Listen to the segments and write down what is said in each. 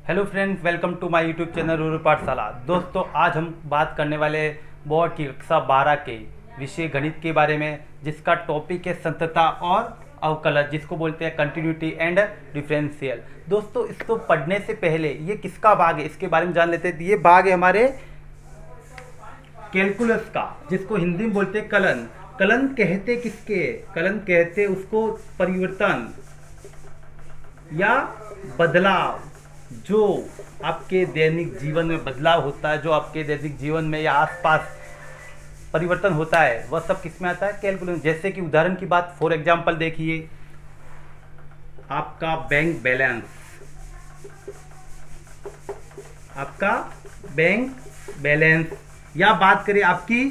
Hello friends, welcome to my YouTube channel rural Pathshala. दोस्तों, आज हम बात करने वाले बोर्ड की कक्षा 12 के विषय गणित के बारे में, जिसका टॉपिक है संतता और अवकलज, जिसको बोलते हैं कंटिन्यूटी एंड डिफरेंशियल। दोस्तों, इसको पढ़ने से पहले ये किसका भाग है इसके बारे में जान लेते हैं। ये भाग है हमारे कैलकुलस का, जिसको हिंदी में बोलते हैं कलन। कलन कहते किसके? कलन कहते उसको परिवर्तन या बदलाव, जो आपके दैनिक जीवन में बदलाव होता है, जो आपके दैनिक जीवन में या आसपास परिवर्तन होता है, वह सब किस में आता है? कैलकुलस। जैसे कि उदाहरण की बात, फॉर एग्जांपल देखिए, आपका बैंक बैलेंस, आपका बैंक बैलेंस, या बात करें आपकी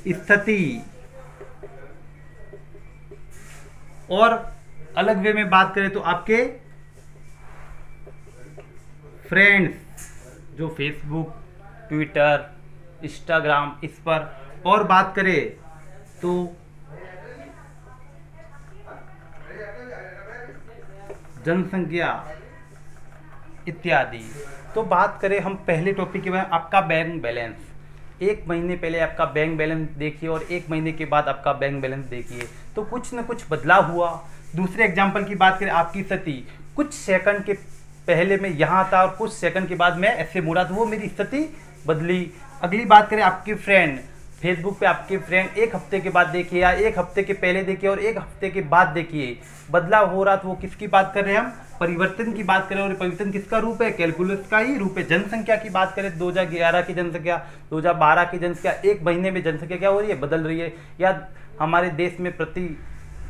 स्थिति, और अलग वे में बात करें तो आपके फ्रेंड्स, जो फेसबुक, ट्विटर, इंस्टाग्राम, इस पर, और बात करें तो जनसंख्या इत्यादि। तो बात करें हम पहले टॉपिक के बारे में, आपका बैंक बैलेंस। एक महीने पहले आपका बैंक बैलेंस देखिए और एक महीने के बाद आपका बैंक बैलेंस देखिए, तो कुछ न कुछ बदलाव हुआ। दूसरे एग्जाम्पल की बात करें, आपकी स्थिति, कुछ सेकंड के पहले मैं यहाँ था और कुछ सेकंड के बाद मैं ऐसे मुड़ा, तो वो मेरी स्थिति बदली। अगली बात करें आपके फ्रेंड, फेसबुक पे आपके फ्रेंड एक हफ्ते के बाद देखिए, या एक हफ्ते के पहले देखिए और एक हफ्ते के बाद देखिए, बदलाव हो रहा, तो वो किसकी बात कर रहे हैं? हम परिवर्तन की बात करें। और परिवर्तन किसका रूप है? कैलकुलस का ही रूप है। जनसंख्या की बात करें, 2011 की जनसंख्या, 2012 की जनसंख्या, एक महीने में जनसंख्या क्या हो रही है? बदल रही है। या हमारे देश में प्रति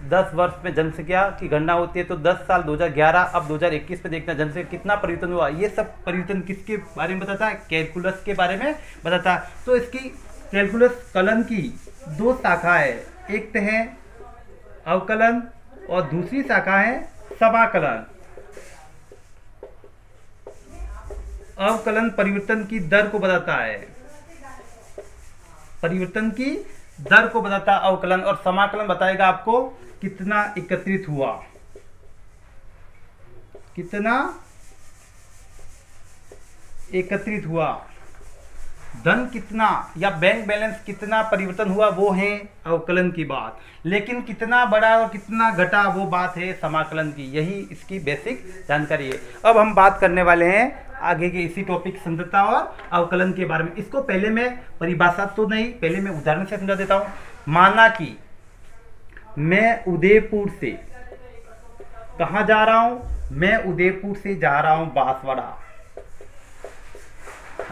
10 वर्ष में जनसंख्या की गणना होती है, तो 10 साल 2011, अब 2021 में देखना जनसंख्या कितना परिवर्तन हुआ। ये सब परिवर्तन किसके बारे में बताता है? कैलकुलस के बारे में बताता है। तो इसकी कैलकुलस कलन की दो शाखा है, एक तो है अवकलन और दूसरी शाखा है समाकलन। अवकलन परिवर्तन की दर को बताता है, परिवर्तन की दर को बताता है अवकलन, और समाकलन बताएगा आपको कितना एकत्रित हुआ, कितना एकत्रित हुआ, धन कितना या बैंक बैलेंस कितना परिवर्तन हुआ, वो है अवकलन की बात। लेकिन कितना बढ़ा और कितना घटा, वो बात है समाकलन की। यही इसकी बेसिक जानकारी है। अब हम बात करने वाले हैं आगे के इसी टॉपिक संतता और अवकलन के बारे में। इसको पहले मैं परिभाषा तो नहीं, पहले मैं उदाहरण से समझा देता हूं। माना कि मैं उदयपुर से कहां जा रहा हूं? मैं उदयपुर से जा रहा हूं बांसवाड़ा।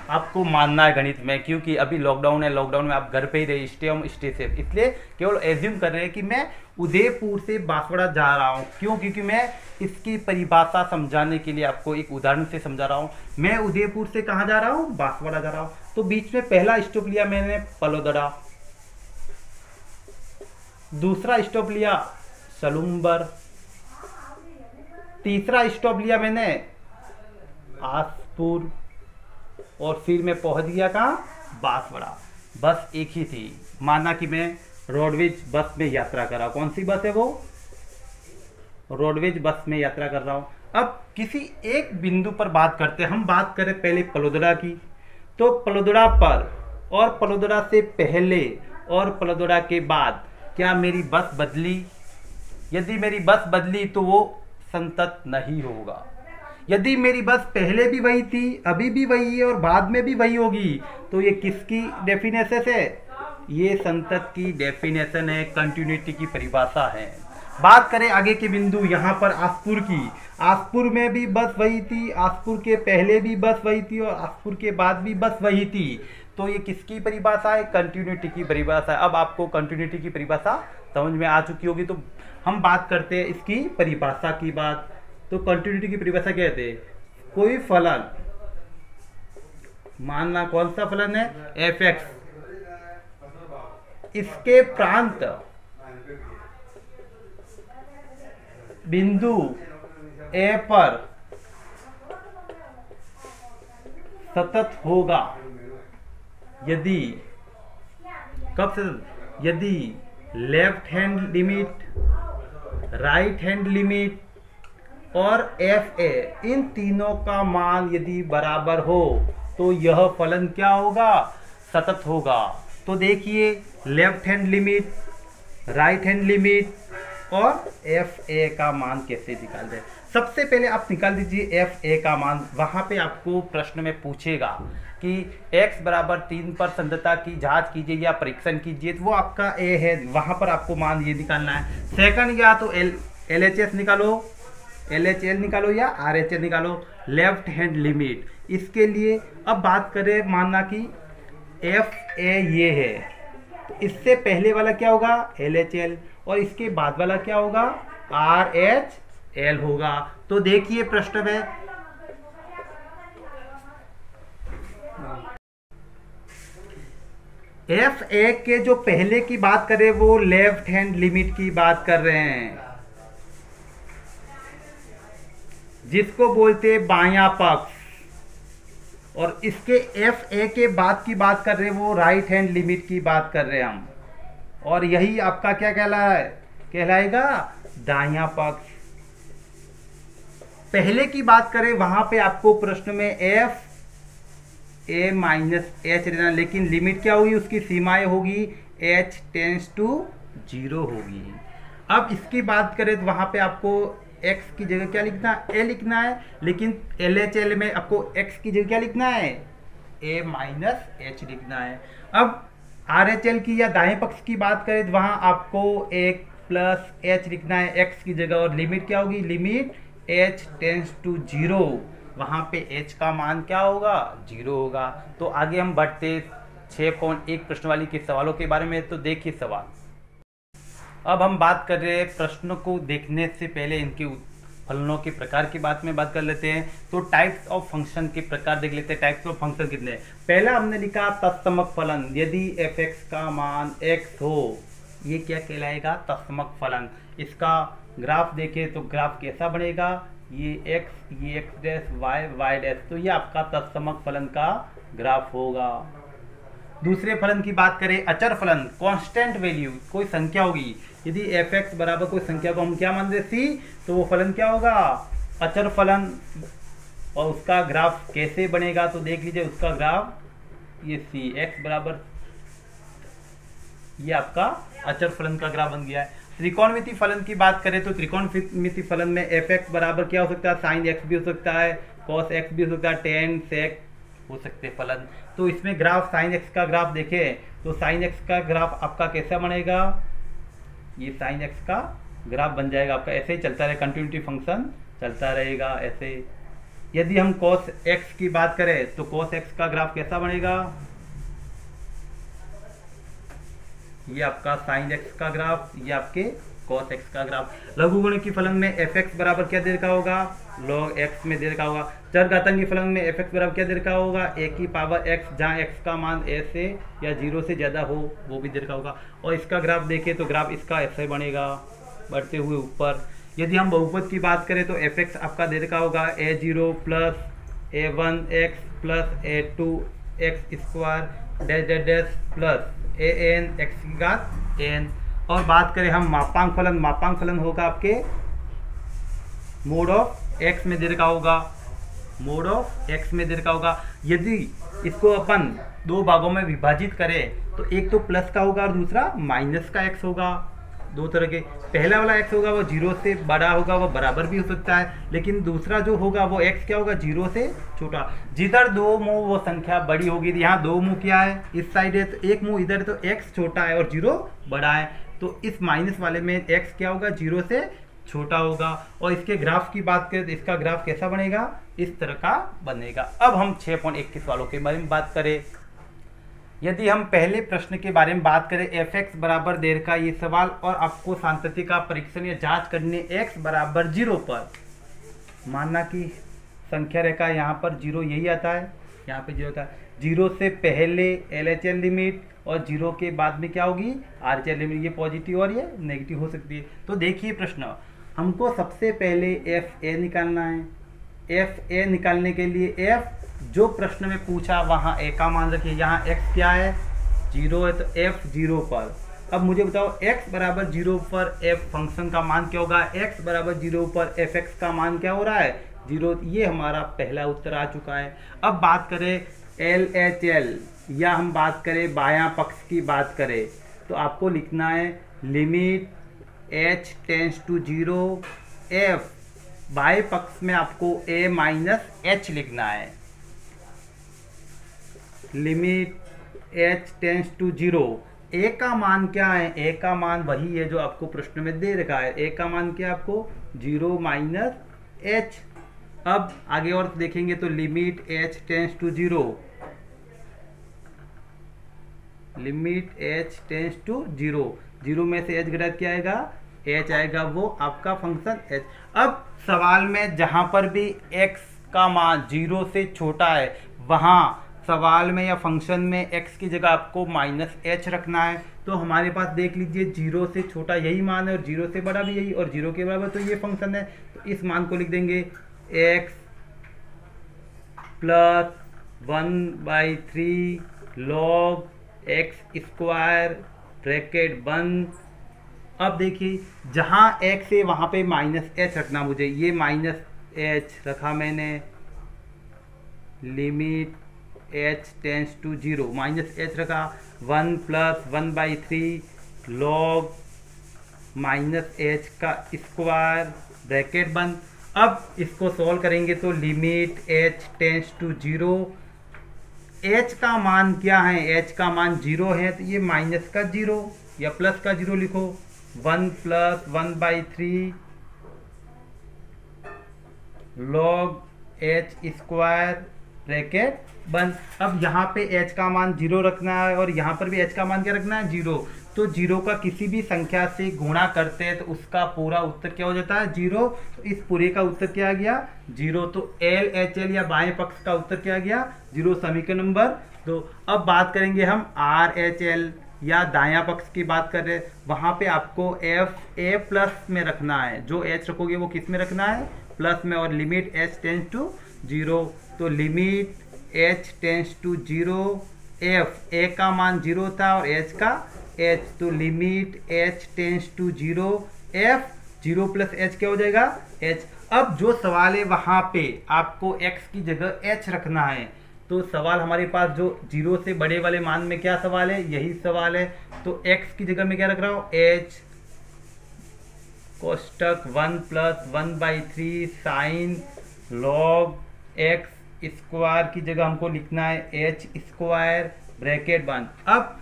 आपको मानना है गणित में, क्योंकि अभी लॉकडाउन है, लॉकडाउन में आप घर पे ही रहे, स्टे होम स्टे सेफ, इसलिए केवल एज्यूम कर रहे हैं कि मैं उदयपुर से बांसवाड़ा जा रहा हूं। क्यों? क्योंकि मैं इसकी परिभाषा समझाने के लिए आपको एक उदाहरण से समझा रहा हूं। मैं उदयपुर से कहां जा रहा हूं? बांसवाड़ा जा रहा हूं। तो बीच में पहला स्टॉप लिया मैंने पलोदड़ा, दूसरा स्टॉप लिया सलूम्बर, तीसरा स्टॉप लिया मैंने आसपुर, और फिर मैं पहुंच गया कहाँ? बांसवाड़ा। बस एक ही थी। माना कि मैं रोडवेज बस में यात्रा कर रहा हूँ। कौन सी बस है वो? रोडवेज बस में यात्रा कर रहा हूँ। अब किसी एक बिंदु पर बात करते हैं। हम बात करें पहले पलोदड़ा की, तो पलोदड़ा पर और पलोदड़ा से पहले और पलोदड़ा के बाद क्या मेरी बस बदली? यदि मेरी बस बदली तो वो संतत नहीं होगा। यदि मेरी बस पहले भी वही थी, अभी भी वही है और बाद में भी वही होगी, तो ये किसकी डेफिनेशन है? ये संतत की डेफिनेशन है, कंटिन्यूटी की परिभाषा है। बात करें आगे के बिंदु, यहाँ पर आसपुर की, आसपुर में भी बस वही थी, आसपुर के पहले भी बस वही थी और आसपुर के बाद भी बस वही थी, तो ये किसकी परिभाषा है? कंटिन्यूटी की परिभाषा है। अब आपको कंटिन्यूटी की परिभाषा समझ में आ चुकी होगी, तो हम बात करते हैं इसकी परिभाषा की बात। तो कंटिन्यूटी की परिभाषा क्या कहते हैं? कोई फलन, मानना कौन सा फलन है? एफ एक्स, इसके प्रांत बिंदु ए पर सतत होगा यदि, कब सतत? यदि left hand limit, right hand limit और एफ ए, इन तीनों का मान यदि बराबर हो तो यह फलन क्या होगा, सतत होगा। तो देखिए left hand limit, right hand limit और एफ ए का मान कैसे निकाल दें। सबसे पहले आप निकाल दीजिए एफ ए का मान। वहां पे आपको प्रश्न में पूछेगा कि x बराबर 3 पर संगतता की जांच कीजिए या परीक्षण कीजिए, तो वो आपका ए है, वहां पर आपको मान ये निकालना है। सेकंड या तो एल एच एस निकालो, एल एच एल निकालो या आर एच एल निकालो, लेफ्ट हैंड लिमिट। इसके लिए अब बात करें, मानना कि एफ ए ये है, तो इससे पहले वाला क्या होगा, एल एच एल, और इसके बाद वाला क्या होगा, आर एच एल होगा। तो देखिए प्रश्न में एफ ए के जो पहले की बात करें वो लेफ्ट हैंड लिमिट की बात कर रहे हैं, जिसको बोलते हैं बायां पक्ष, और इसके एफ ए के बाद की बात कर रहे हैं वो राइट हैंड लिमिट की बात कर रहे हैं हम, और यही आपका क्या कहलाएगा, दायां पक्ष। पहले की बात करें वहां पे आपको प्रश्न में एफ ए माइनस एच लेना, लेकिन लिमिट क्या होगी, उसकी सीमाएं होगी h टेंस टू 0 होगी। अब इसकी बात करें तो वहां पे आपको x की जगह क्या लिखना है, a लिखना है, लेकिन LHL में आपको x की जगह क्या लिखना है, a माइनस एच लिखना है। अब RHL की या दाएं पक्ष की बात करें तो वहां आपको एक प्लस एच लिखना है x की जगह, और लिमिट क्या होगी, लिमिट h टेंस टू 0, वहां पे h का मान क्या होगा, 0 होगा। तो आगे हम बढ़ते 6.1 प्रश्न वाली के सवालों के बारे में। तो देखिए सवाल, अब हम बात कर रहे हैं प्रश्नों को देखने से पहले इनके फलनों के प्रकार की बात कर लेते हैं। तो टाइप्स ऑफ फंक्शन के प्रकार देख लेते हैं, टाइप्स ऑफ फंक्शन कितने हैं। पहला हमने लिखा तत्समक फलन, यदि f(x) का मान x हो, ये क्या कहलाएगा, तत्समक फलन। इसका ग्राफ देखें तो ग्राफ कैसा बनेगा, ये x, ये x डैश, y डैश, तो ये आपका तत्समक फलन का ग्राफ होगा। दूसरे फलन की बात करें, अचर फलन, कांस्टेंट वैल्यू, कोई संख्या होगी, यदि f(x) बराबर कोई संख्या को हम क्या मान दे, c, तो वो फलन क्या होगा, अचर फलन। और उसका ग्राफ कैसे बनेगा, तो देख लीजिए उसका ग्राफ, ये c, x बराबर, ये आपका अचर फलन का ग्राफ बन गया है। त्रिकोणमिति फलन की बात करें तो त्रिकोणमिति फलन में f(x) बराबर क्या हो सकता है, sin x भी हो सकता है, cos x भी हो सकता है, tan sec हो सकते हैं फलन। तो इसमें ग्राफ sin x का ग्राफ देखें तो sin x का ग्राफ आपका कैसा बनेगा, ये sin x का ग्राफ बन जाएगा आपका, ऐसे ही चलता रहेगा, कंटिन्यूटी फंक्शन चलता रहेगा ऐसे। यदि हम cos x की बात करें तो cos x का ग्राफ कैसा बनेगा, ये आपका sin x का ग्राफ, ये आपके cos x का ग्राफ। लघुगुणकी फलन में f(x) बराबर क्या दे रखा होगा, log x में दे रखा होगा। चरघातांकी फलन में f(x) बराबर क्या दे रखा होगा, a की पावर x, जहाँ x का मान a से या 0 से ज़्यादा हो वो भी दे रखा होगा। और इसका ग्राफ देखें तो ग्राफ इसका ऐसे बनेगा, बढ़ते हुए ऊपर। यदि हम बहुपद की बात करें तो f(x) आपका दे रखा होगा a0 plus a1x plus a2x² dash dash dash plus an x की घात n। और बात करें हम मापांक फलन, मापांक फलन होगा आपके मोड ऑफ x में दे रखा होगा, मोड ऑफ x में दे रखा होगा। यदि इसको अपन दो भागों में विभाजित करें तो एक तो प्लस का होगा और दूसरा माइनस का x होगा। दो तरह के, पहला वाला x होगा वो 0 से बड़ा होगा, वो बराबर भी हो सकता है, लेकिन दूसरा जो होगा वो x क्या होगा, 0 से छोटा। जिधर दो मुंह वो संख्या बड़ी होगी, यहाँ दो मुंह क्या है, इस साइड है तो एक मुंह इधर, तो x छोटा है और 0 बड़ा है, तो इस माइनस वाले में x क्या होगा, 0 से छोटा होगा। और इसके ग्राफ की बात करें तो इसका ग्राफ कैसा बनेगा, इस तरह का बनेगा। अब हम 6.1 के सवालों के बारे में बात करें। यदि हम पहले प्रश्न के बारे में बात करें, f(x) बराबर देर का ये सवाल, और आपको सांतति का परीक्षण या जांच करने x बराबर 0 पर, मानना कि संख्या रेखा यहाँ पर 0 यही आता है, यहाँ पे 0 आता है। 0 से पहले LHL लिमिट और 0 के बाद में क्या होगी, RHL लिमिट, ये पॉजिटिव और ये नेगेटिव हो सकती है। तो देखिए प्रश्न, हमको सबसे पहले FA निकालना है। FA निकालने के लिए f जो प्रश्न में पूछा वहाँ a का मान रखिए, यहाँ x क्या है, 0 है, तो f 0 पर अब मुझे बताओ x बराबर 0 पर f फंक्शन का मान क्या होगा, x बराबर 0 पर fx का मान क्या हो रहा है 0। ये हमारा पहला उत्तर आ चुका है। अब बात करें LHL या हम बात करें बायां पक्ष की बात करें तो आपको लिखना है limit h tends to 0 f, बाएं पक्ष में आपको a माइनस h लिखना है। Limit h tends to 0, a का मान क्या है, a का मान वही है जो आपको प्रश्न में दे रखा है। a का मान क्या है आपको 0 माइनस h। अब आगे और देखेंगे तो limit h tends to 0, limit h tends to 0, 0 में से h घटा क्या आएगा, h आएगा, वो आपका फंक्शन h। अब सवाल में जहां पर भी x का मान 0 से छोटा है वहां सवाल में या फंक्शन में x की जगह आपको माइनस h रखना है। तो हमारे पास देख लीजिए 0 से छोटा यही मान है और 0 से बड़ा भी यही और 0 के बराबर तो ये फंक्शन है। तो इस मान को लिख देंगे x plus 1/3 log x square bracket बंद। अब देखिए जहाँ x है वहाँ पे माइनस h रखना मुझे, ये माइनस h रखा मैंने, limit h tends to 0 minus h रखा, 1 प्लस 1/3 log माइनस h का स्क्वायर ब्रैकेट बंद। अब इसको सॉल्व करेंगे तो limit h tends to 0, h का मान क्या है, h का मान 0 है तो ये माइनस का 0 या प्लस का 0 लिखो, 1 plus 1/3 log h square bracket बंद। अब यहाँ पे h का मान 0 रखना है और यहाँ पर भी h का मान क्या रखना है 0। तो 0 का किसी भी संख्या से गुणा करते हैं तो उसका पूरा उत्तर क्या हो जाता है 0। तो इस पूरे का उत्तर क्या आ गया 0। तो LHL या बाएं पक्ष का उत्तर क्या आ गया 0, समीकरण नंबर 2। अब बात करेंगे हम RHL या दायां पक्ष की बात कर रहे हैं, वहां पे आपको FA प्लस में रखना है, जो h रखोगे वो किस में रखना है प्लस में, और लिमिट h टेंस टू 0। तो limit h tends to 0 f, a का मान 0 था और h का h, तो limit h tends to 0 f, 0 plus h क्या हो जाएगा h। अब जो सवाल है वहां पे आपको x की जगह h रखना है। तो सवाल हमारे पास जो 0 से बड़े वाले मान में क्या सवाल है, यही सवाल है। तो x की जगह में क्या रख रहा हूं h कोष्टक 1 plus 1/3 sine log x square की जगह हमको लिखना है h स्क्वायर ब्रैकेट बंद। अब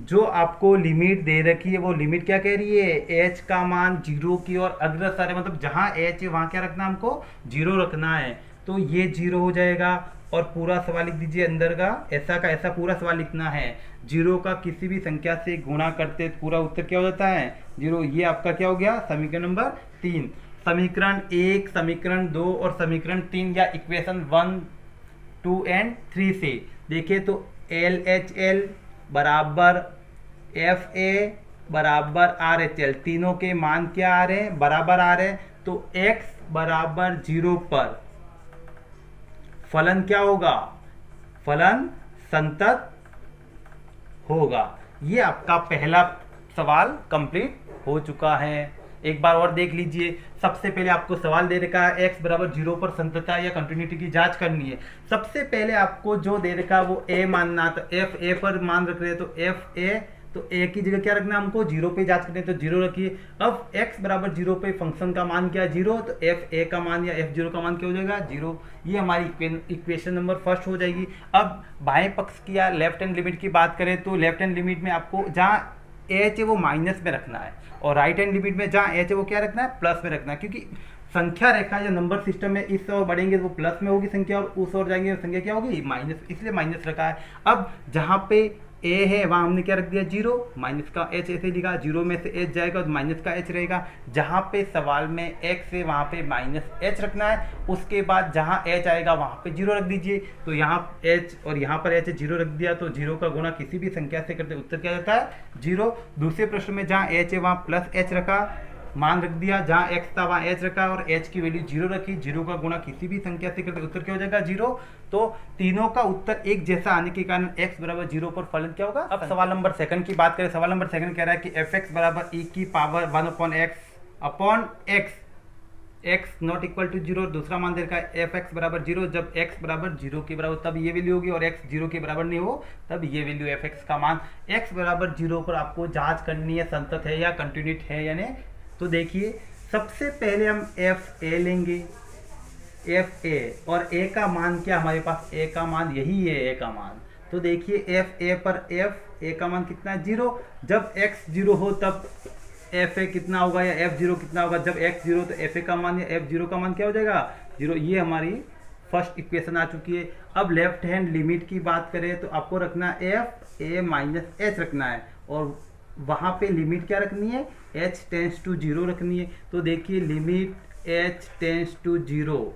जो आपको लिमिट दे रखी है वो लिमिट क्या कह रही है, h का मान 0 की ओर अग्रसर है, मतलब जहां h है वहां क्या रखना है हमको 0 रखना है। तो ये 0 हो जाएगा और पूरा सवाल लिख दीजिए अंदर का ऐसा पूरा सवाल लिखना है। 0 का किसी भी संख्या से गुणा करते पूरा उत्तर क्या हो जाता है 0। ये आपका क्या हो गया समीकरण नंबर 3। समीकरण 1, समीकरण 2 और समीकरण 3 या इक्वेशन 1, 2 एंड 3 से देखिए तो LHL बराबर FA बराबर RHL, तीनों के मान क्या आ रहे हैं बराबर आ रहे हैं। तो x बराबर 0 पर फलन क्या होगा, फलन संतत होगा। ये आपका पहला सवाल कंप्लीट हो चुका है। एक बार और देख लीजिए, सबसे पहले आपको सवाल दे रखा है x बराबर 0 पर संततता या कंटिन्यूटी की जांच करनी है। सबसे पहले आपको जो दे रखा है वो a मानना, तो f a पर मान रख रहे हैं तो f a, तो a की जगह क्या रखना है हमको 0 पे जांच करनी है तो 0 रखिए। अब x बराबर 0 पे फंक्शन का मान क्या है 0, तो f a का मान या f 0 का मान क्या हो जाएगा 0। ये हमारी इक्वेशन नंबर फर्स्ट हो जाएगी। अब बाएं पक्ष की या लेफ्ट हैंड लिमिट की बात करें तो लेफ्ट हैंड लिमिट में आपको जहाँ h है वो माइनस में रखना है और राइट हैंड लिमिट में जहाँ h है वो क्या रखना है प्लस में रखना है, क्योंकि संख्या रेखा या नंबर सिस्टम में इस ओर बढ़ेंगे तो वो प्लस में होगी संख्या और उस ओर जाएंगे तो संख्या क्या होगी माइनस, इसलिए माइनस रखा है। अब जहाँ पे a है वहाँ हमने क्या रख दिया 0, माइनस का h ऐसे लिखा, 0 में से h जाएगा तो माइनस का h रहेगा। जहाँ पे सवाल में x है वहाँ पे माइनस h रखना है, उसके बाद जहाँ h आएगा वहाँ पे 0 रख दीजिए। तो यहाँ h और यहाँ पर h 0 रख दिया, तो 0 का गुणा किसी भी संख्या से करते उत्तर क्या जाता है 0। दूसरे प्रश्न में जहाँ h है वहाँ प्लस h रखा, मान रख दिया, जहाँ x था वहाँ h रखा और h की वैल्यू 0 रखी, 0 का गुणा किसी भी संख्या से करते उत्तर क्या हो जाएगा 0। तो तीनों का उत्तर एक जैसा आने के कारण x बराबर 0 पर फलन क्या होगा। अब सवाल नंबर सेकंड की बात करें। सवाल नंबर सेकंड कह रहा है कि fx बराबर e की power 1/x x not equal to 0। दूसरा मान दे रखा है fx बराबर 0 जब x बराबर 0 के बराबर, तब ये वैल्यू होगी, और x 0 के बराबर नहीं हो तब ये वैल्यू fx का मान x बराबर 0 पर आपको जांच करनी है संतत है या कंटिन्यूट है या नहीं। तो देखिए सबसे पहले हम fa लेंगे, fa और a का मान क्या हमारे पास, a का मान यही है a का मान। तो देखिए fa पर a का मान कितना है 0। जब x 0 हो तब fa कितना होगा या f0 कितना होगा। जब x 0 तो fa का मान या f0 का मान क्या हो जाएगा 0। ये हमारी फर्स्ट इक्वेशन आ चुकी है। अब लेफ्ट हैंड लिमिट की बात करें तो आपको रखना fa माइनस h रखना है, और वहाँ पे लिमिट क्या रखनी है h टेंस टू 0 रखनी है। तो देखिए limit h tends to 0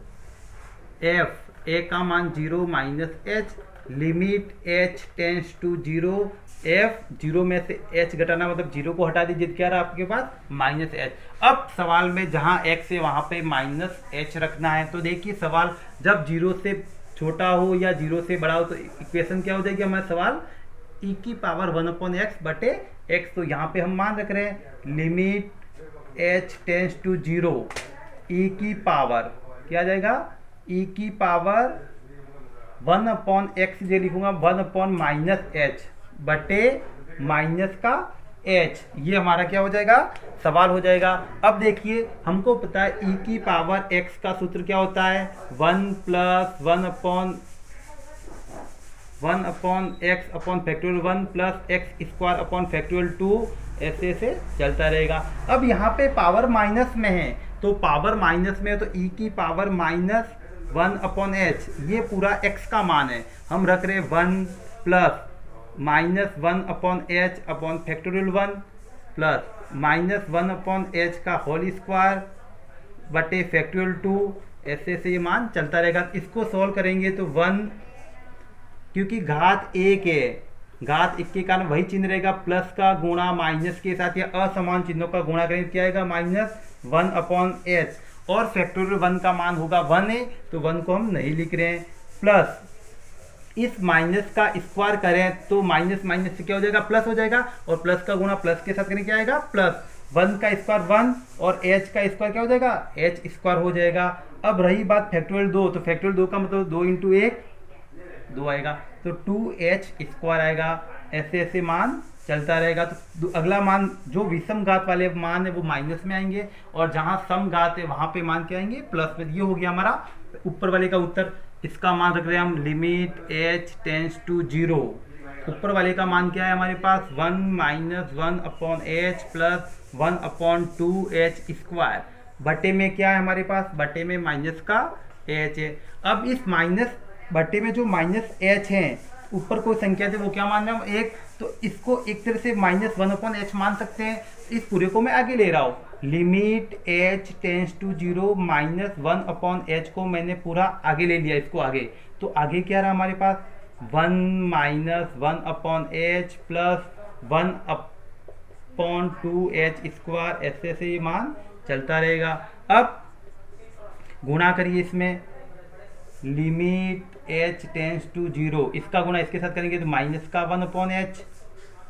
f a का मान 0 minus h, limit h tends to 0 f 0 में से h घटाना मतलब 0 को हटा दीजिए, क्या रहा आपके पास माइनस h। अब सवाल में जहाँ x है वहाँ पे माइनस h रखना है। तो देखिए सवाल जब 0 से छोटा हो या 0 से बड़ा हो तो इक्वेशन क्या हो जाएगी हमारा सवाल e की पावर 1/x बटे x। तो यहाँ पे हम मान रख रहे हैं limit h tends to 0 e की पावर क्या आ जाएगा e की पावर 1/x, ये लिखूंगा 1/-h बटे माइनस का h। ये हमारा क्या हो जाएगा सवाल हो जाएगा। अब देखिए हमको पता है e की पावर x का सूत्र क्या होता है 1 + 1/x upon factorial 1 + x² upon factorial 2, ऐसे ऐसे चलता रहेगा। अब यहाँ पे पावर माइनस में है, तो पावर माइनस में है तो e की पावर -1/h, ये पूरा x का मान है। हम रख रहे 1 + -1/h upon factorial 1 plus -1/h का होल स्क्वायर बटे फैक्टोरियल 2, ऐसे ऐसे ये मान चलता रहेगा। इसको सॉल्व करेंगे तो 1, क्योंकि घात 1 है, घात 1 के कारण वही चिन्ह रहेगा, प्लस का गुणा माइनस के साथ या असमान चिन्हों का गुणा करेंगे क्या आएगा -1/h, और फैक्टोरियल 1 का मान होगा 1 है तो 1 को हम नहीं लिख रहे हैं। प्लस इस माइनस का स्क्वायर करें तो माइनस माइनस से क्या हो जाएगा प्लस हो जाएगा, और प्लस का गुणा प्लस के साथ करेंगे क्या आएगा प्लस 1 का स्क्वायर 1 और h का स्क्वायर क्या हो जाएगा h² हो जाएगा। अब रही बात फैक्टोरियल 2, तो फैक्टोरियल 2 का मतलब 2 × 1 2 आएगा, तो 2h² आएगा। ऐसे ऐसे मान चलता रहेगा। तो अगला मान जो विषम घात वाले मान है वो माइनस में आएंगे, और जहाँ सम घात है वहाँ पे मान क्या आएंगे प्लस में। ये हो गया हमारा ऊपर वाले का उत्तर। इसका मान रख रहे हैं हम लिमिट h टेंस टू 0। ऊपर वाले का मान क्या है हमारे पास 1 - 1/h प्लस 1/2h²। बटे में क्या है हमारे पास, बटे में माइनस का h है। अब इस माइनस बटे में जो माइनस h है, ऊपर कोई संख्या थी वो क्या मान रहे हैं 1, तो इसको एक तरह से -1/h मान सकते हैं। इस पूरे को मैं आगे ले रहा हूँ, limit h tends to 0 -1/h को मैंने पूरा आगे ले लिया, इसको आगे। तो आगे क्या रहा हमारे पास 1 - 1/h प्लस 1/2h², ऐसे ऐसे ये मान चलता रहेगा। अब गुणा करिए इसमें, लिमिट h टेंस टू 0, इसका गुणा इसके साथ करेंगे तो माइनस का 1/h,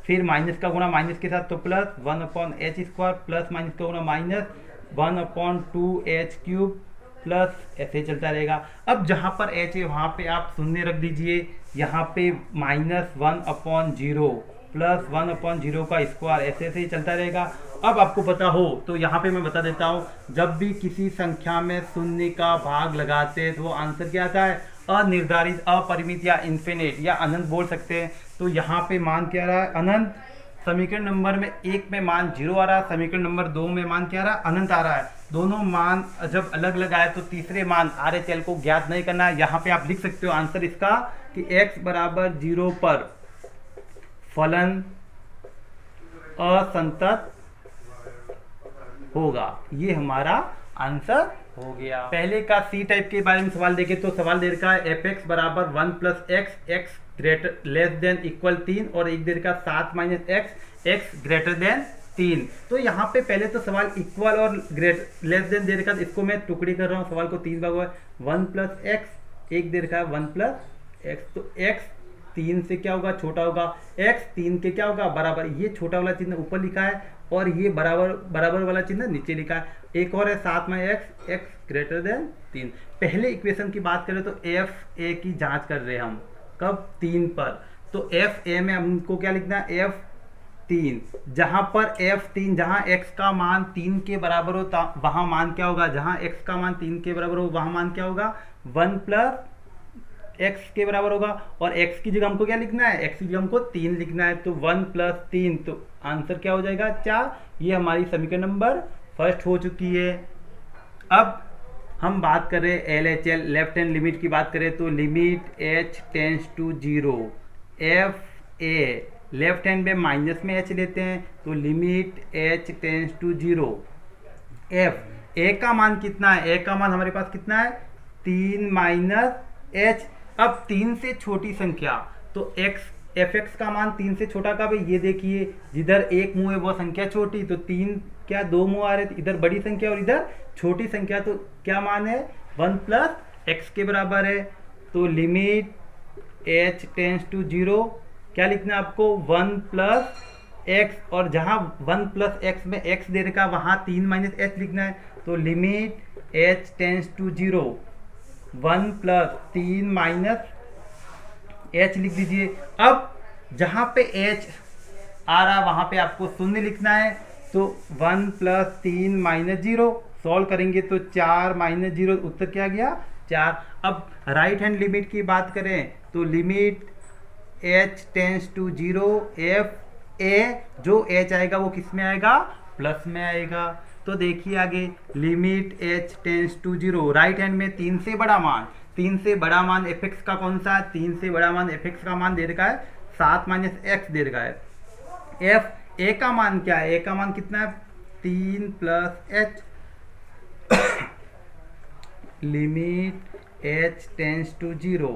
फिर माइनस का गुणा माइनस के साथ तो प्लस 1/h² प्लस माइनस का गुणा -1/2h³ प्लस ऐसे चलता रहेगा। अब जहाँ पर h है वहाँ पे आप शून्य रख दीजिए, यहाँ पे -1/0 प्लस 1/0 का स्क्वायर, ऐसे ऐसे ही चलता रहेगा। अब आपको पता हो तो यहाँ पे मैं बता देता हूँ, जब भी किसी संख्या में शून्य का भाग लगाते हैं तो वो आंसर क्या आता है अनिर्धारित, अपरिमित या इन्फिनिट या अनंत बोल सकते हैं। तो यहाँ पे मान क्या रहा है अनंत। समीकरण नंबर में 1 में मान 0 आ रहा है, समीकरण नंबर 2 में मान क्या आ रहा है अनंत आ रहा है। दोनों मान जब अलग अलग आए तो तीसरे मान RHL को ज्ञात नहीं करना है। यहाँ पे आप लिख सकते हो आंसर इसका कि x = 0 पर फलन असंतत होगा। ये हमारा आंसर हो गया। पहले का सी टाइप के बारे में सवाल देखें तो सवाल दे रखा है fx = 1 + x, x < <3 और एक दे रखा 7 - x, x < 3। तो यहाँ पे पहले तो सवाल इक्वल और लेस देन दे रखा है, इसको मैं टुकड़ी कर रहा हूँ, सवाल को 3 भाग हुआ है। 1 प्लस एक्स, एक दे रखा है 1 प्लस एक्स, तो एक्स 3 से क्या होगा, छोटा होगा, x 3 के क्या होगा, बराबर। ये छोटा वाला चिन्ह ऊपर लिखा है और ये बराबर बराबर वाला चिन्ह नीचे लिखा है। एक और है 7 में x, x ग्रेटर देन 3। पहले इक्वेशन की बात करें तो एफ ए की जांच कर रहे हैं हम, कब, 3 पर। तो एफ ए में हमको क्या लिखना है, एफ 3, जहां पर f3, जहां x का मान 3 के बराबर हो वहां मान क्या होगा, जहां x का मान 3 के बराबर हो वहां मान क्या होगा, 1 प्लस x के बराबर होगा। और x की जगह हमको क्या लिखना है, x की जगह हमको 3 लिखना है, तो 1 प्लस 3, तो आंसर क्या हो जाएगा, 4। ये हमारी समीकरण नंबर फर्स्ट हो चुकी है। अब हम बात करें LHL, लेफ्ट हैंड लिमिट की बात करें तो limit h tends to 0, f a, left hand में माइनस में h लेते हैं तो limit h tends to 0, f a का मान कितना है, a का मान हमारे पास कितना है, 3 माइनस h। अब 3 से छोटी संख्या तो x fx का मान 3 से छोटा कब है, ये देखिए, जिधर एक मुंह है वो संख्या छोटी, तो 3 क्या 2 मुंह आ रहे, इधर बड़ी संख्या और इधर छोटी संख्या, तो क्या मान है, 1 प्लस एक्स के बराबर है। तो लिमिट h टेंस टू 0, क्या लिखना है आपको, 1 प्लस एक्स, और जहां 1 प्लस एक्स में x दे रखा वहां 3 माइनस h लिखना है, तो limit h tends to 0, 1 plus 3 minus h लिख दीजिए। अब जहां पे h आ रहा है वहां पे आपको शून्य लिखना है, तो 1 प्लस 3 माइनस 0, सॉल्व करेंगे तो 4 माइनस 0, उत्तर क्या गया, 4। अब राइट हैंड लिमिट की बात करें तो limit h tends to 0, f a, जो h आएगा वो किस में आएगा, प्लस में आएगा। तो देखिए आगे, limit h tends to 0, right hand में 3 से बड़ा मान, 3 से बड़ा मान fx का कौन सा है, 3 से बड़ा मान fx का मान दे रखा है 7 माइनस एक्स दे रखा है। f a का मान क्या है, a का मान कितना है, 3 plus h, limit h tends to 0,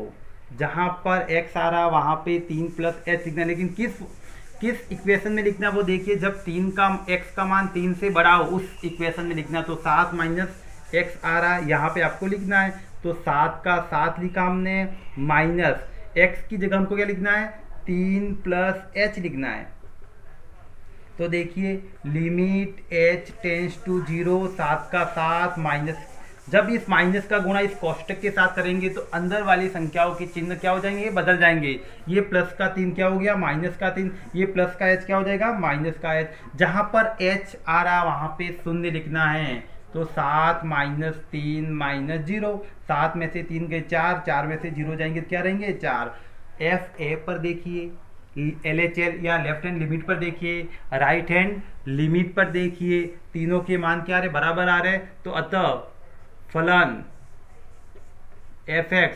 जहां पर x आ रहा है वहां पे 3 प्लस h लिखना है, लेकिन किस इक्वेशन में लिखना है वो देखिए, जब 3 का x का मान 3 से बड़ा हो उस इक्वेशन में लिखना है। तो 7 माइनस x आ रहा है, यहाँ पे आपको लिखना है, तो 7 का 7 लिखा हमने, माइनस x की जगह हमको क्या लिखना है, 3 प्लस h लिखना है। तो देखिए लिमिट h टेंस टू 0, 7 का 7 माइनस, जब इस माइनस का गुणा इस कोष्टक के साथ करेंगे तो अंदर वाली संख्याओं के चिन्ह क्या हो जाएंगे, बदल जाएंगे। ये प्लस का 3 क्या हो गया, माइनस का 3, ये प्लस का h क्या हो जाएगा, माइनस का h। जहां पर h आ रहा है वहां पे शून्य लिखना है, तो 7 माइनस 3 माइनस 0, 7 में से 3 गए 4, 4 में से 0 जाएंगे क्या रहेंगे, 4। एफ ए पर देखिए, LHL या लेफ्ट हैंड लिमिट पर देखिए, राइट हैंड लिमिट पर देखिए, तीनों के मान क्या आ रहे, बराबर आ रहे, तो अतः फलन fx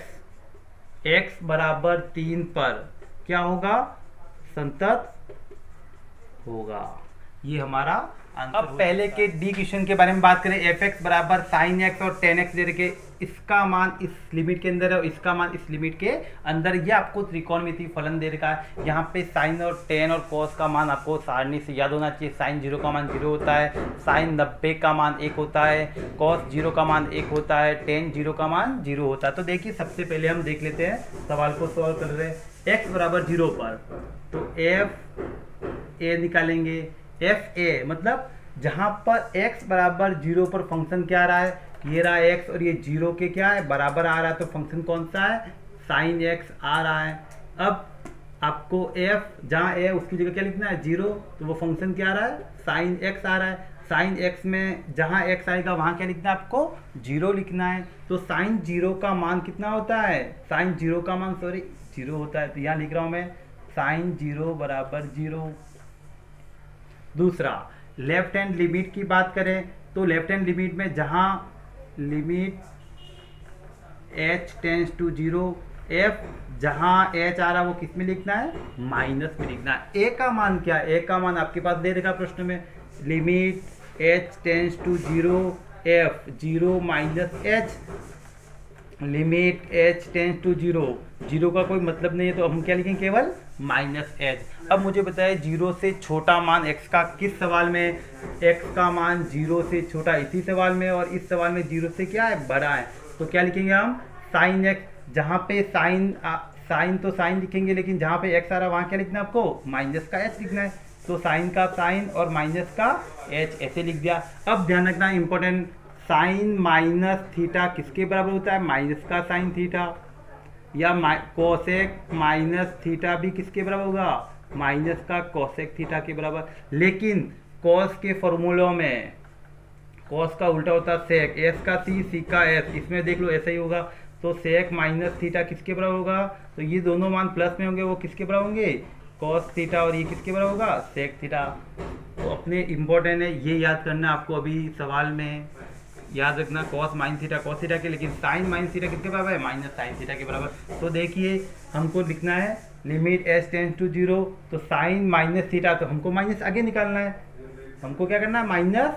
x बराबर 3 पर क्या होगा, संतत होगा। ये हमारा आंसर। अब पहले के डी क्वेश्चन के बारे में बात करें, fx बराबर sin x और tan x दे रखे, इसका मान इस लिमिट के अंदर है और इसका मान इस लिमिट के अंदर, ये आपको त्रिकोणमितीय फलन दे रखा है। यहाँ पे sin और tan और cos का मान आपको सारणी से याद होना चाहिए। sin 0 का मान 0 होता है, sin 90 का मान 1 होता है, cos 0 का मान 1 होता है, tan 0 का मान 0 होता है। तो देखिए सबसे पहले हम देख लेते हैं, सवाल को सॉल्व कर रहे हैं। x बराबर 0 पर तो f a निकालेंगे, एफ ए मतलब जहां पर x बराबर 0 पर फंक्शन क्या आ रहा है, ये रहा x और ये 0 के क्या है, बराबर आ रहा है, तो फंक्शन कौन सा है, sin x आ रहा है। अब आपको f जहां a उसकी जगह क्या लिखना है, 0, तो वो फंक्शन क्या आ रहा है, sin x आ रहा है। sin x में जहां x आएगा वहां क्या लिखना है, आपको 0 लिखना है। तो sin 0 का मान कितना होता है, sin 0 का मान 0 होता है, तो यहाँ लिख रहा हूं मैं sin 0 बराबर 0। दूसरा लेफ्ट हैंड लिमिट की बात करें तो लेफ्ट हैंड लिमिट में जहां limit h tends to 0, f जहां h आ रहा है वो किस में लिखना है, माइनस में लिखना है। a का मान क्या है, a का मान आपके पास दे रखा प्रश्न में, limit h tends to 0, f 0 minus h, limit h tends to 0, zero का कोई मतलब नहीं है, तो हम क्या लिखेंगे, केवल माइनस एच। अब मुझे बताए जीरो से छोटा मान एक्स का किस सवाल में, एक्स का मान जीरो से छोटा इसी सवाल में, और इस सवाल में जीरो से क्या है, बड़ा है। तो क्या लिखेंगे हम, साइन एक्स। जहाँ पे साइन तो साइन लिखेंगे, लेकिन जहाँ पे एक्स आ रहा है वहाँ क्या लिखना है आपको, माइनस का एच लिखना है। तो साइन का साइन और माइनस का एच ऐसे लिख दिया। अब ध्यान रखना इंपॉर्टेंट, साइन माइनस थीटा किसके बराबर होता है, माइनस का साइन थीटा, या कोसेक माइनस थीटा भी किसके बराबर होगा, माइनस का कोसेक थीटा के बराबर। लेकिन कॉस के फॉर्मूलों में कॉस का उल्टा होता है सेक, एस का सी का एस, इसमें देख लो ऐसा ही होगा। तो सेक माइनस थीटा किसके बराबर होगा, तो ये दोनों मान प्लस में होंगे, वो किसके बराबर होंगे, कॉस थीटा, और ये किसके बराबर होगा, सेक थीटा। तो अपने इम्पोर्टेंट है, ये याद करना आपको अभी सवाल में, याद रखना cos mine theta cos theta के, लेकिन साइन माइन थीटा किसके बराबर है, माइनस साइन थीटा के बराबर। तो देखिए हमको लिखना है limit h tends to zero, तो साइन माइनस थीटा, तो हमको माइनस आगे निकालना है, हमको क्या करना है, माइनस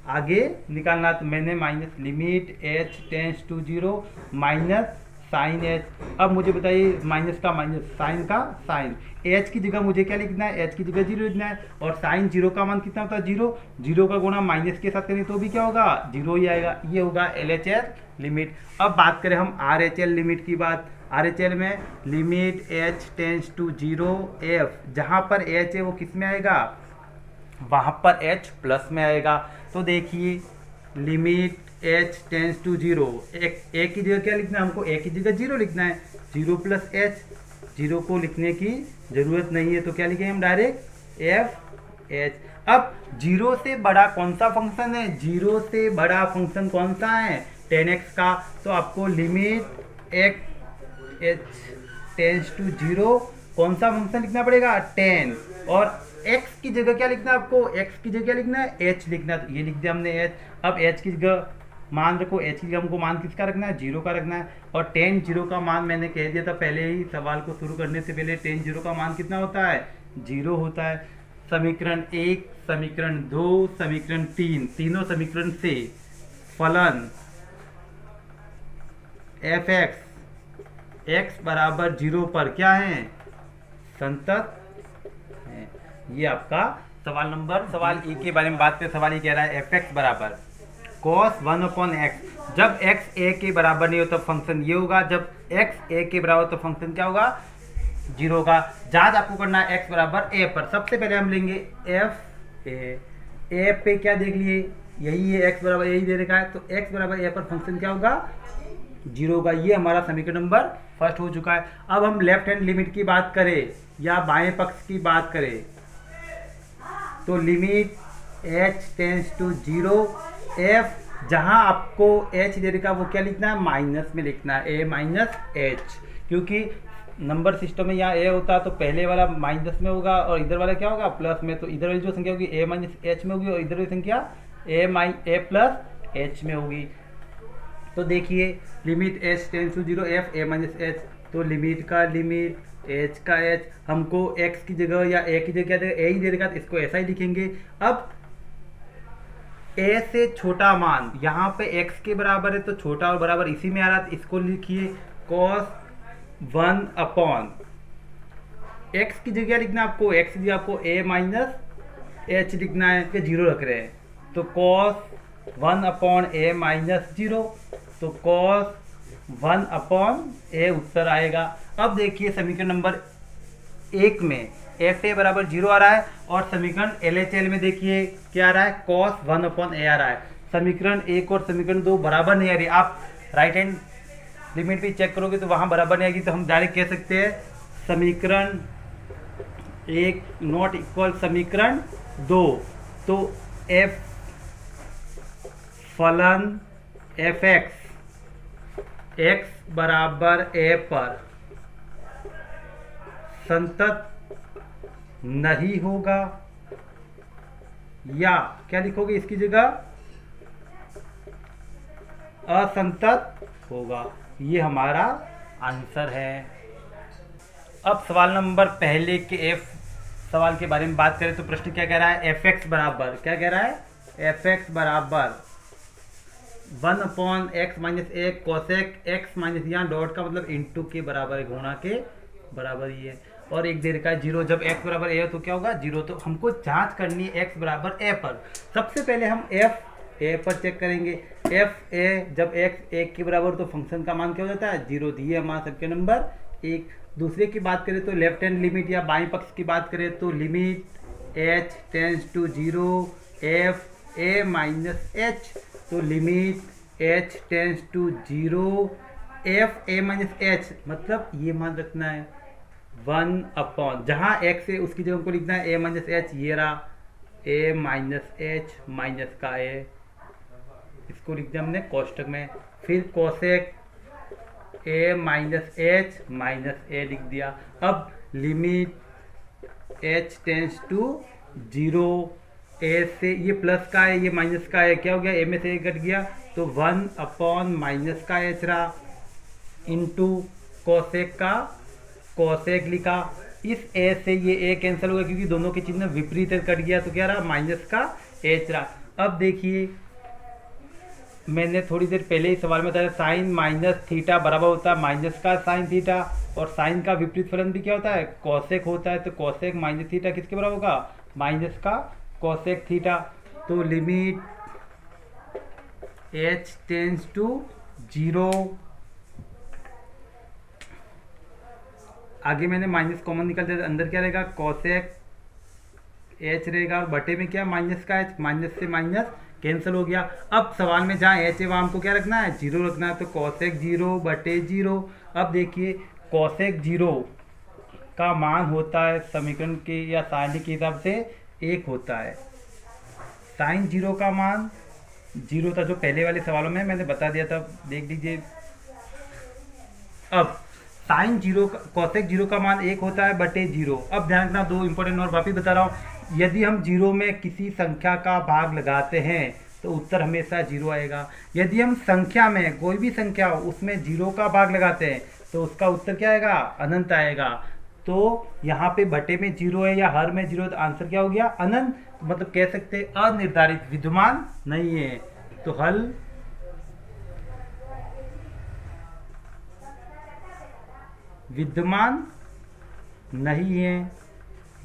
आगे निकालना। तो मैंने minus limit h tends to zero minus sine h. अब मुझे बताइए माइनस का माइनस, साइन का साइन, एच की जगह मुझे क्या लिखना है, एच की जगह जीरो लिखना है, और साइन जीरो का मान कितना होता है, जीरो, जीरो का गुणा माइनस के साथ करें तो भी क्या होगा, जीरो ही आएगा। ये होगा LHS लिमिट। अब बात करें हम RHL लिमिट की बात, RHL में limit h tends to zero f, जहाँ पर एच है वो किस में आएगा, वहाँ पर एच प्लस में आएगा। तो देखिए limit h tends to zero, एक की जगह क्या लिखना है हमको, एक की जगह जीरो लिखना है, जीरो प्लस एच, जीरो को लिखने की जरूरत नहीं है, तो क्या लिखेंगे हम डायरेक्ट एफ एच। अब जीरो से बड़ा कौन सा फंक्शन है, जीरो से बड़ा फंक्शन कौन सा है, 10x का। तो आपको limit h tends to zero कौन सा फंक्शन लिखना पड़ेगा, 10, और x की जगह क्या लिखना है आपको, x की जगह क्या लिखना है, h लिखना है, तो ये लिख दिया हमने h। अब h की जगह मान रखो, h की जगह हमको मान किसका रखना है, जीरो का रखना है, और 10 जीरो का मान मैंने कह दिया था पहले ही सवाल को शुरू करने से पहले, 10 जीरो का मान कितना होता है, जीरो होता है। समीकरण 1, समीकरण 2, समीकरण 3, तीनों समीकरण से फलन एफ एक्स बराबर जीरो पर क्या है, संतत है। ये आपका सवाल नंबर, सवाल ए के बारे में बात करें, सवाल ये कह रहा है एफ एक्स बराबर cos 1/x। जब x a के बराबर नहीं हो तो फंक्शन ये होगा, जब x a के बराबर तो फंक्शन क्या होगा, जीरो होगा। जांच आपको करना है x बराबर a पर। सबसे पहले हम लेंगे f a पे क्या देख लिए, यही है x बराबर यही दे रखा है, तो x बराबर a पर फंक्शन क्या होगा, जीरो होगा। ये हमारा समीकरण नंबर फर्स्ट हो चुका है। अब हम लेफ्ट हैंड लिमिट की बात करें या बाएं पक्ष की बात करें, तो limit h tends to zero f, जहां आपको h दे रखा वो क्या लिखना है, माइनस में लिखना है, a माइनस एच, क्योंकि नंबर सिस्टम में यहाँ a होता है तो पहले वाला माइनस में होगा और इधर वाला क्या होगा, प्लस में। तो इधर वाली जो संख्या होगी a माइनस एच में होगी और इधर वाली संख्या a प्लस एच में होगी। तो देखिए limit h tends to zero f a minus h, तो लिमिट का लिमिट h का h, हमको x की जगह या a की जगह क्या देगा, a ही दे देगा, तो इसको ऐसा ही लिखेंगे। अब a से छोटा मान, यहाँ पे x के बराबर है तो छोटा और बराबर इसी में आ रहा है, तो इसको लिखिए cos 1/, x की जगह लिखना आपको, x की जगह आपको a माइनस एच लिखना है, कि जीरो रख रहे हैं, तो cos 1/a माइनस जीरो, तो cos 1/a उत्तर आएगा। अब देखिए समीकरण नंबर 1 में एफ ए बराबर जीरो आ रहा है, और समीकरण LHL में देखिए क्या आ रहा है, cos 1/a आ रहा है। समीकरण 1 और समीकरण 2 बराबर नहीं आ रही, आप राइट हैंड लिमिट भी चेक करोगे तो वहाँ बराबर नहीं आएगी, तो हम डायरेक्ट कह सकते हैं समीकरण 1 नॉट इक्वल समीकरण 2। तो एफ फलन एफ एक्स बराबर a पर संतत नहीं होगा, या क्या लिखोगे इसकी जगह, असंतत होगा। ये हमारा आंसर है। अब सवाल नंबर पहले के एफ सवाल के बारे में बात करें तो प्रश्न क्या कह रहा है, एफ एक्स बराबर क्या कह रहा है, एफ एक्स बराबर वन अपॉन एक्स माइनस ए कोसेक एक्स माइनस, यहाँ डॉट का मतलब इंटू के बराबर है, गुणा के बराबर ही है। और एक दे रखा है जीरो, जब एक्स बराबर ए हो तो क्या होगा जीरो। तो हमको जांच करनी है एक्स बराबर ए पर। सबसे पहले हम एफ ए पर चेक करेंगे। एफ ए जब एक्स एक के बराबर तो फंक्शन का मान क्या हो जाता है जीरो, दिए हमारा सबके नंबर एक। दूसरे की बात करें तो लेफ्ट हैंड लिमिट या बाएं पक्ष की बात करें तो limit h tends to zero f a minus h, तो limit h tends to zero f a minus h, मतलब ये मान रखना है वन अपॉन, जहाँ एक्स है उसकी जगह को लिखना है ए माइनस एच, ये रहा ए माइनस एच माइनस का ए, इसको लिख दिया हमने कोष्टक में। फिर cosec a minus h minus a लिख दिया। अब limit h tends to zero, a से ये प्लस का है ये माइनस का है, क्या हो गया ए में से ए कट गया तो वन अपॉन माइनस का एच रहा इंटू कोसेक का कोसेक लिखा। इस ए से ये ए कैंसिल हो गया क्योंकि दोनों के चिन्ह विपरीत कट गया, तो क्या रहा माइनस का एच रहा। अब देखिए मैंने थोड़ी देर पहले ही सवाल में बताया साइन माइनस थीटा बराबर होता है माइनस का साइन थीटा, और साइन का विपरीत फलन भी क्या होता है कोसेक होता है। तो कोसेक माइनस थीटा किसके बराबर होगा माइनस का कोसेक थीटा। तो limit h tends to zero, आगे मैंने माइनस कॉमन निकल दिया, अंदर क्या रहेगा कोसेक एच रहेगा और बटे में क्या माइनस का एच, माइनस से माइनस कैंसिल हो गया। अब सवाल में जहाँ एच है वहाँ हमको क्या रखना है जीरो रखना है, तो कोसेक जीरो बटे जीरो। अब देखिए कोसेक जीरो का मान होता है समीकरण के या सारणी के हिसाब से एक होता है। साइन जीरो का मान जीरो था जो पहले वाले सवालों में मैंने बता दिया था, देख लीजिए। अब साइन जीरो कोसेक जीरो का मान एक होता है बटे जीरो। अब ध्यान रखना दो इंपॉर्टेंट और वापिस बता रहा हूँ, यदि हम जीरो में किसी संख्या का भाग लगाते हैं तो उत्तर हमेशा जीरो आएगा। यदि हम संख्या में कोई भी संख्या हो उसमें जीरो का भाग लगाते हैं तो उसका उत्तर क्या आएगा अनंत आएगा। तो यहाँ पे बटे में जीरो है या हर में जीरो, तो आंसर क्या हो गया अनंत, मतलब कह सकते हैं अनिर्धारित विद्यमान नहीं है। तो हल विद्यमान नहीं है,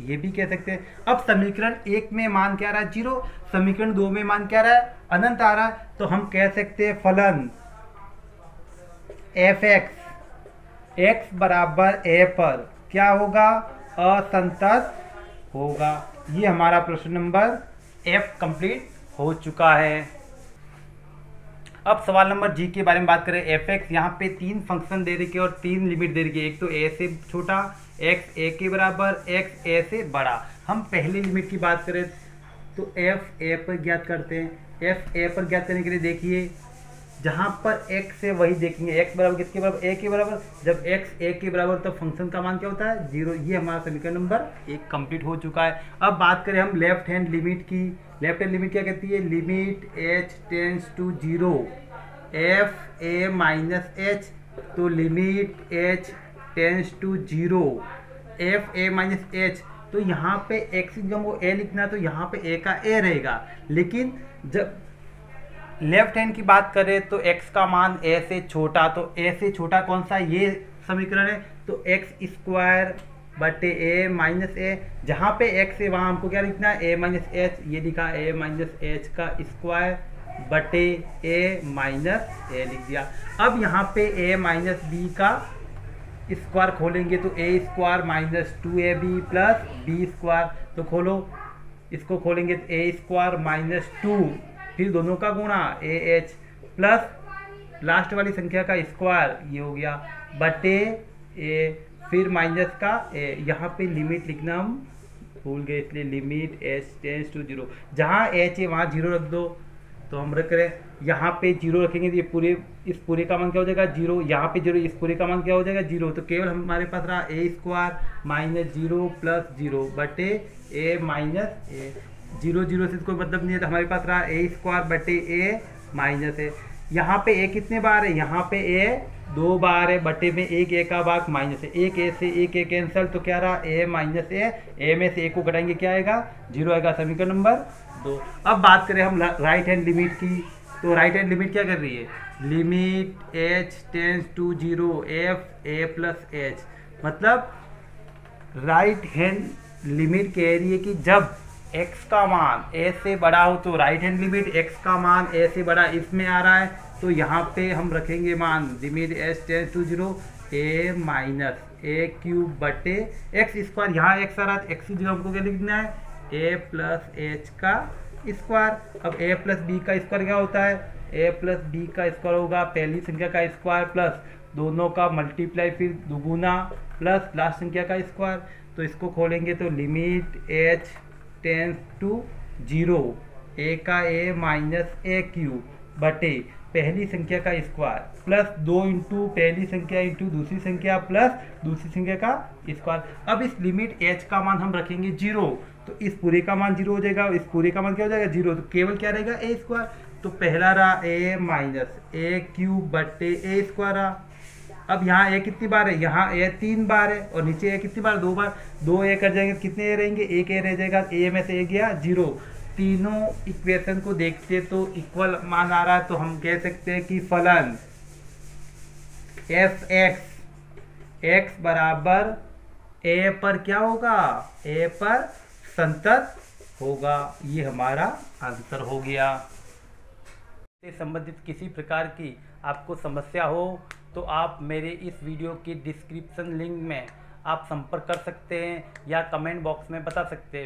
ये भी कह सकते हैं। अब समीकरण एक में मान क्या आ रहा है जीरो, समीकरण दो में मान क्या आ रहा है अनंत आ रहा है, तो हम कह सकते हैं फलन एफ एक्स बराबर ए पर क्या होगा असंतत होगा। ये हमारा प्रश्न नंबर एफ कंप्लीट हो चुका है। अब सवाल नंबर जी के बारे में बात करें। एफ एक्स यहाँ पे तीन फंक्शन दे रखे और तीन लिमिट दे रखी है, एक तो ए से छोटा, एक्स ए के बराबर, एक्स ए से बड़ा। हम पहली लिमिट की बात करें तो एफ ए पर ज्ञात करते हैं। एफ ए पर ज्ञात करने के लिए देखिए जहाँ पर एक्स है वही देखेंगे, एक्स बराबर किसके बराबर ए के बराबर, जब एक्स ए के बराबर तो फंक्शन का मान क्या होता है जीरो। ये हमारा समीकरण नंबर एक कंप्लीट हो चुका है। अब बात करें हम लेफ्ट हैंड लिमिट की। लेफ्ट हैंड लिमिट क्या कहती है, limit h tends to zero f a minus h, तो limit h tends to zero f a minus h. तो यहाँ पे एक्स जब वो ए लिखना है तो यहाँ पे ए का ए रहेगा, लेकिन जब लेफ्ट हैंड की बात करें तो x का मान a से छोटा, तो a से छोटा कौन सा ये समीकरण है, तो x स्क्वायर बटे a माइनस ए, जहाँ पे x है वहाँ हमको क्या लिखना है a माइनस एच, ये लिखा a माइनस एच का स्क्वायर बटे a माइनस ए लिख दिया। अब यहाँ पे a माइनस बी का स्क्वायर खोलेंगे तो a स्क्वायर minus 2ab plus b square, तो खोलो इसको खोलेंगे तो a स्क्वायर माइनस 2 फिर दोनों का गुणा ए एच प्लस लास्ट वाली संख्या का स्क्वायर ये हो गया बटे ए, फिर माइनस का ए। यहाँ पे लिमिट लिखना हम भूल गए इसलिए limit h tends to zero, जहाँ एच है वहाँ जीरो रख दो, तो हम रख रहे यहाँ पे जीरो रखेंगे तो ये पूरे इस पूरे का मान क्या हो जाएगा जीरो, यहाँ पे जीरो इस पूरे का मान क्या हो जाएगा जीरो, तो केवल हमारे पास रहा a square minus zero plus zero बटे a minus a. Zero zero से कोई मतलब नहीं है, तो हमारे पास रहा ए स्क्वायर बटे ए माइनस ए। यहाँ पे ए कितने बार है, यहाँ पे ए दो बार है, बटे में एक ए का भाग माइनस है, एक ए से एक ए कैंसिल, तो क्या रहा ए माइनस ए में से ए को घटाएंगे क्या आएगा जीरो आएगा, समीकरण नंबर 2। अब बात करें हम राइट हैंड लिमिट की, तो राइट हैंड लिमिट क्या कर रही है, limit h tends to 0 f a plus h, मतलब राइट हैंड लिमिट कह रही है कि जब x का मान a से बड़ा हो, तो राइट हैंड लिमिट x का मान a से बड़ा इसमें आ रहा है, तो यहाँ पे हम रखेंगे मान limit h tends to 0 a minus a cube बटे एक्स स्क्वायर, यहाँ x आ रहा है, x की जगह हमको क्या लिखना है, a प्लस h का स्क्वायर। अब a प्लस बी का स्क्वायर क्या होता है, a प्लस बी का स्क्वायर होगा पहली संख्या का स्क्वायर प्लस दोनों का मल्टीप्लाई फिर दुगुना प्लस लास्ट संख्या का स्क्वायर। तो इसको खोलेंगे तो limit h tends to 0 a का a माइनस ए क्यूब बटे पहली संख्या का स्क्वायर प्लस 2 इंटू पहली संख्या इंटू दूसरी संख्या प्लस दूसरी संख्या का स्क्वायर। अब इस लिमिट h का मान हम रखेंगे 0, तो इस पूरे का मान 0 हो जाएगा, इस पूरे का मान क्या हो जाएगा 0, तो केवल क्या रहेगा a स्क्वायर। तो पहला रहा a माइनस ए क्यूब बटे ए स्क्वायर रहा। अब यहाँ a कितनी बार है, यहाँ a 3 बार है और नीचे a कितनी बार, 2 बार, 2 a कर जाएंगे, कितने a रहेंगे, एक a रह जाएगा, a में से a गया 0। तीनों इक्वेशन को देखते तो इक्वल मान आ रहा है, तो हम कह सकते हैं कि फलन एफ एक्स बराबर a पर क्या होगा, a पर संतत होगा। ये हमारा आंसर हो गया। से संबंधित किसी प्रकार की आपको समस्या हो तो आप मेरे इस वीडियो की डिस्क्रिप्शन लिंक में आप संपर्क कर सकते हैं या कमेंट बॉक्स में बता सकते हैं।